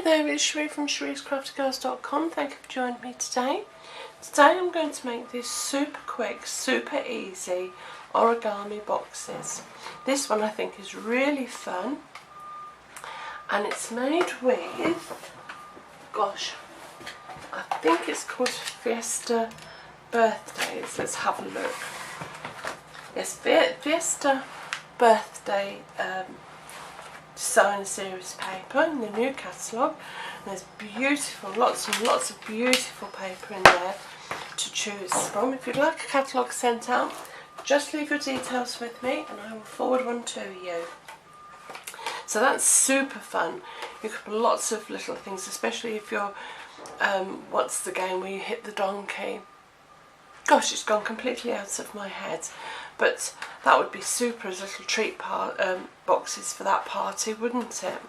Hi there, it's Sheree from Sheree'sCraftyGirls.com. Thank you for joining me today. Today I'm going to make these super quick, super easy origami boxes. This one I think is really fun, and it's made with, gosh, I think it's called Fiesta Birthdays. Let's have a look. Yes, Fiesta Birthday design series paper in the new catalogue. There's beautiful, lots and lots of beautiful paper in there to choose from. If you'd like a catalogue sent out, just leave your details with me and I will forward one to you. So that's super fun. You can put lots of little things, especially if you're what's the game where you hit the donkey? Gosh, it's gone completely out of my head, but that would be super as little treat boxes for that party, wouldn't it?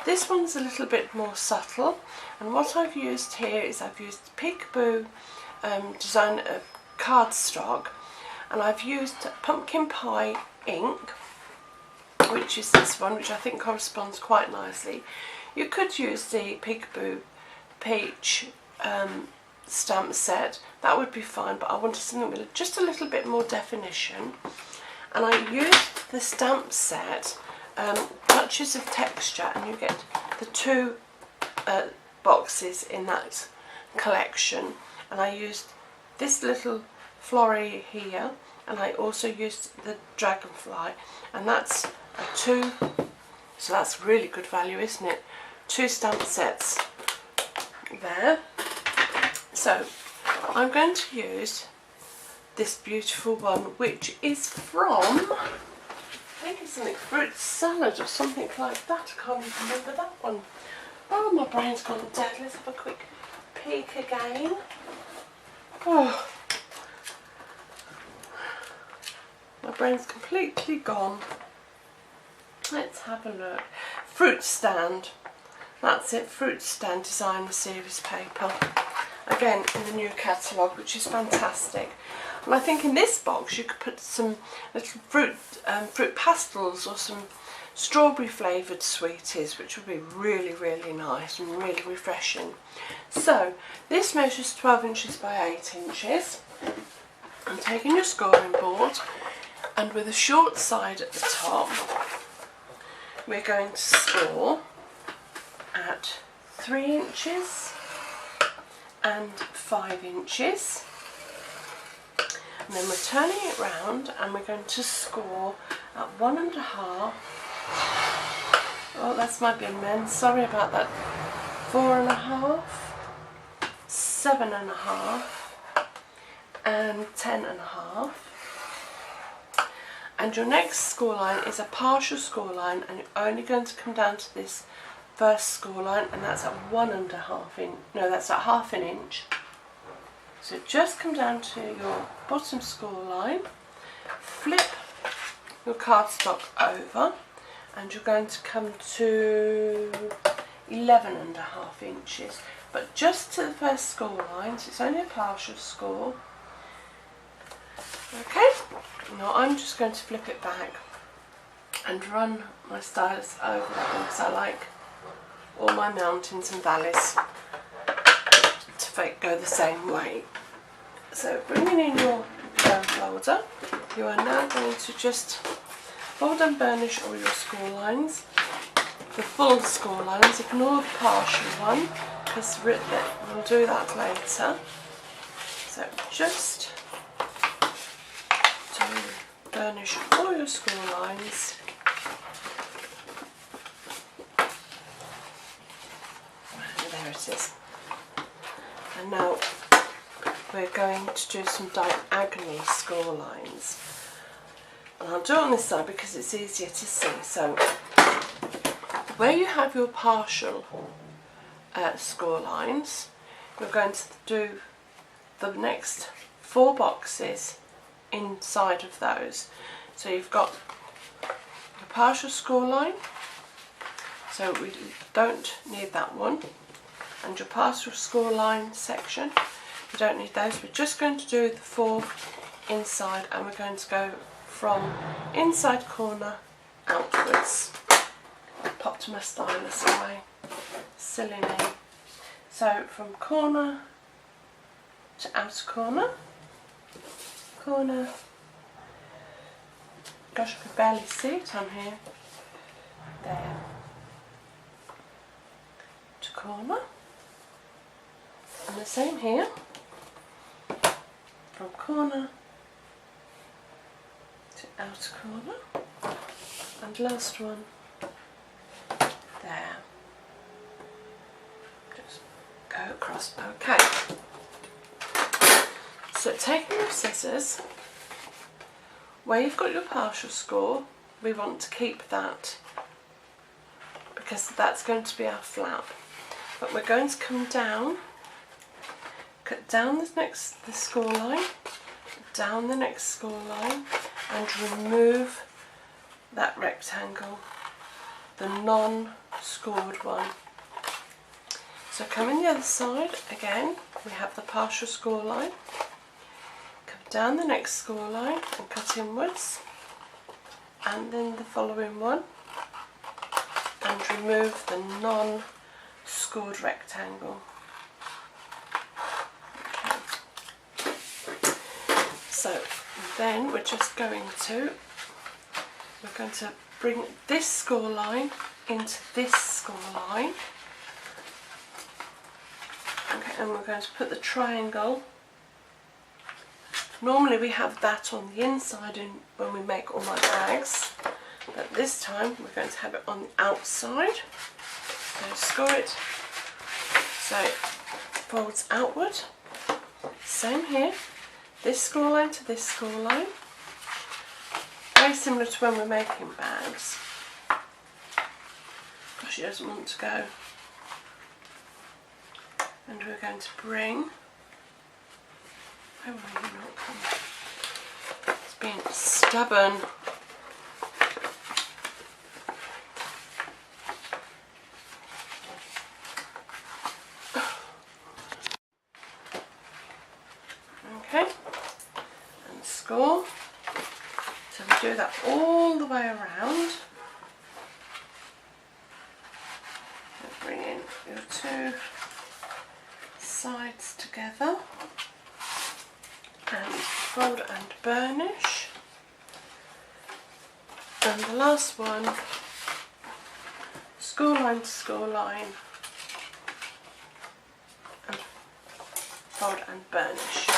This one's a little bit more subtle, and what I've used here is I've used Peekaboo design cardstock, and I've used pumpkin pie ink, which is this one, which I think corresponds quite nicely. You could use the Peekaboo peach stamp set, that would be fine, but I wanted something with just a little bit more definition, and I used the stamp set touches of texture, and you get the two boxes in that collection, and I used this little flory here, and I also used the dragonfly, and that's a two, so that's really good value, isn't it? Two stamp sets there. So I'm going to use this beautiful one, which is from, I think it's something fruit salad or something like that. I can't even remember that one. Oh, my brain's gone dead. Let's have a quick peek again. Oh, my brain's completely gone. Let's have a look. Fruit stand. That's it, Fruit Stand Designer Series paper. Again, in the new catalogue, which is fantastic. And I think in this box you could put some little fruit pastels or some strawberry flavoured sweeties, which would be really, really nice and really refreshing. So this measures 12 inches by 8 inches. I'm taking your scoring board, and with a short side at the top, we're going to score at 3 inches and 5 inches, and then we're turning it round and we're going to score at 1.5. Oh, that's my bin men, sorry about that. 4.5, 7.5 and 10.5. And your next score line is a partial score line, and you're only going to come down to this first score line, and that's at 1.5 inch. No, that's at half an inch. So just come down to your bottom score line, flip your cardstock over, and you're going to come to 11.5 inches, but just to the first score line, so it's only a partial score. Okay, now I'm just going to flip it back and run my stylus over that one, because I like all my mountains and valleys to go the same way. So bringing in your bone folder, you are now going to just fold and burnish all your score lines, the full score lines. Ignore the partial one, because we'll do that later. So just to burnish all your score lines. There it is. And now we're going to do some diagonal score lines. And I'll do it on this side because it's easier to see. So where you have your partial score lines, you're going to do the next 4 boxes inside of those. So you've got your partial score line, so we don't need that one, and your partial score line section, we don't need those. We're just going to do the 4 inside, and we're going to go from inside corner outwards. I've popped my stylus away. silly me. So from corner to outer corner, corner, gosh, I could barely see it on here, there, to corner, and the same here, from corner to outer corner, and last one, there. Just go across. Okay. So taking your scissors, where you've got your partial score, we want to keep that because that's going to be our flap. But we're going to come down, cut down the score line, down the next score line, and remove that rectangle, the non-scored one. So come in the other side, again we have the partial score line, come down the next score line and cut inwards, and then the following one, and remove the non-scored rectangle. Okay. So then we're just going to bring this score line into this score line. Okay, and we're going to put the triangle. Normally we have that on the inside when we make all my bags, but this time we're going to have it on the outside. So score it so it folds outward. Same here, this score line to this score line. Very similar to when we're making bags. Gosh, she doesn't want to go. And we're going to bring, why will you not come? It's being stubborn. Okay, and score. So we do that all the way around. And bring in your two sides together and fold and burnish, and the last one, score line to score line, and fold and burnish.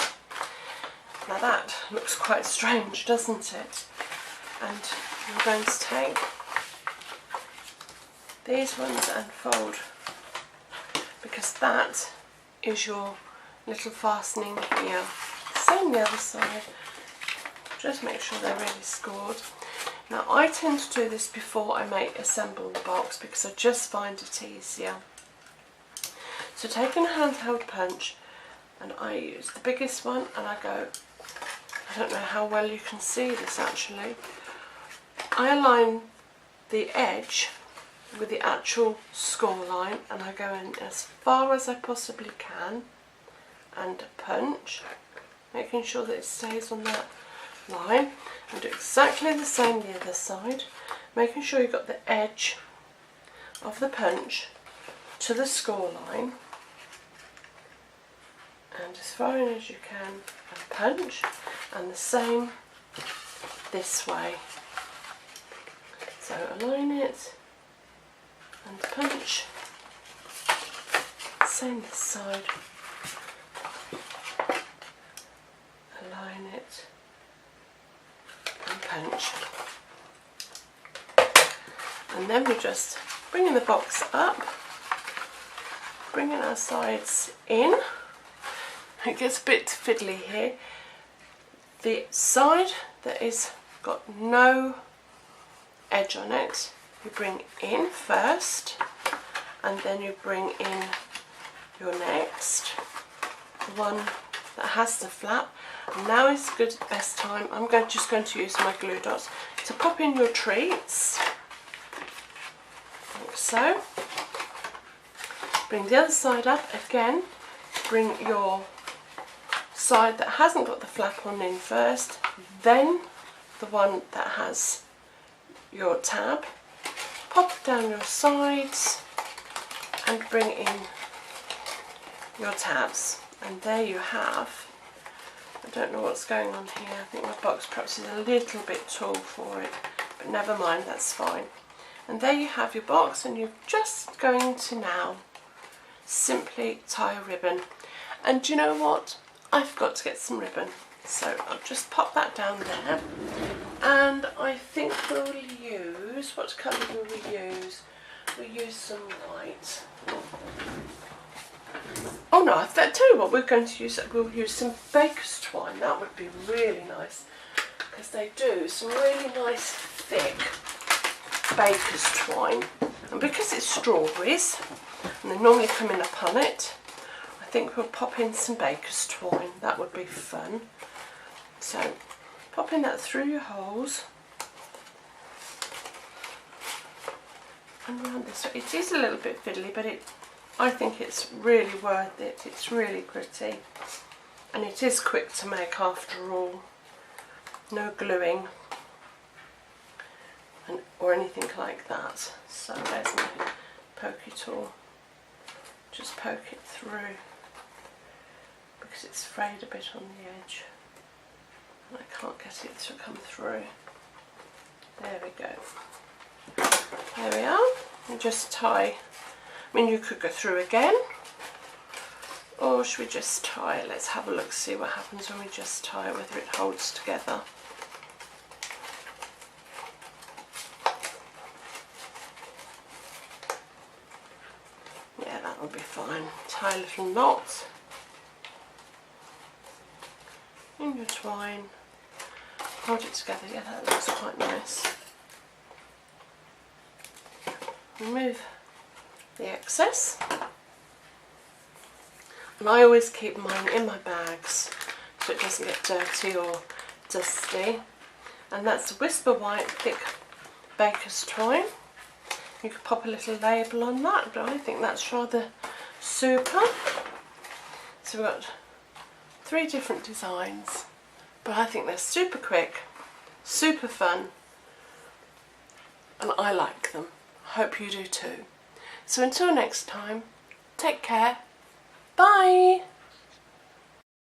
Now that looks quite strange, doesn't it? And I'm going to take these ones and fold, because that is your little fastening here. Same the other side, just make sure they're really scored. Now I tend to do this before I assemble the box because I just find it easier. So taking a handheld punch, and I use the biggest one, and I go, I don't know how well you can see this actually, I align the edge with the actual score line, and I go in as far as I possibly can and punch, making sure that it stays on that line, and do exactly the same the other side, making sure you've got the edge of the punch to the score line and as far in as you can, and punch, and the same this way. So align it and punch, same this side, align it and punch, and then we're just bringing the box up, bringing our sides in. It gets a bit fiddly here. The side that is got no edge on it, you bring in first, and then you bring in your next, the one that has the flap. And now is good, best time. I'm just going to use my glue dots to pop in your treats, like so. Bring the other side up again. Bring your side that hasn't got the flap on in first, then the one that has your tab. Pop down your sides and bring in your tabs. And there you have, I don't know what's going on here, I think my box perhaps is a little bit tall for it, but never mind, that's fine. And there you have your box, and you're just going to now simply tie a ribbon. And do you know what? I forgot to get some ribbon, so I'll just pop that down there. And I think we'll use, what colour will we use? We'll use some white. Oh no, I'll tell you what we're going to use. We'll use some baker's twine. That would be really nice, because they do some really nice thick baker's twine. And because it's strawberries, and they normally come in a punnet, I think we'll pop in some baker's twine. That would be fun. So popping that through your holes and around this way. It is a little bit fiddly, but I think it's really worth it. It's really pretty, and it is quick to make after all. No gluing or anything like that. So there's my pokey tool. Just poke it through because it's frayed a bit on the edge and I can't get it to come through. There we go. There we are. And just tie. I mean, you could go through again, or should we just tie it? Let's have a look, see what happens when we just tie it, whether it holds together. Yeah, that will be fine. Tie a little knot in your twine, hold it together. Yeah, that looks quite nice. Remove the excess, and I always keep mine in my bags so it doesn't get dirty or dusty. And that's Whisper White thick baker's twine. You could pop a little label on that, but I think that's rather super. So we've got 3 different designs, but I think they're super quick, super fun, and I like them. I hope you do too. So until next time, take care. Bye.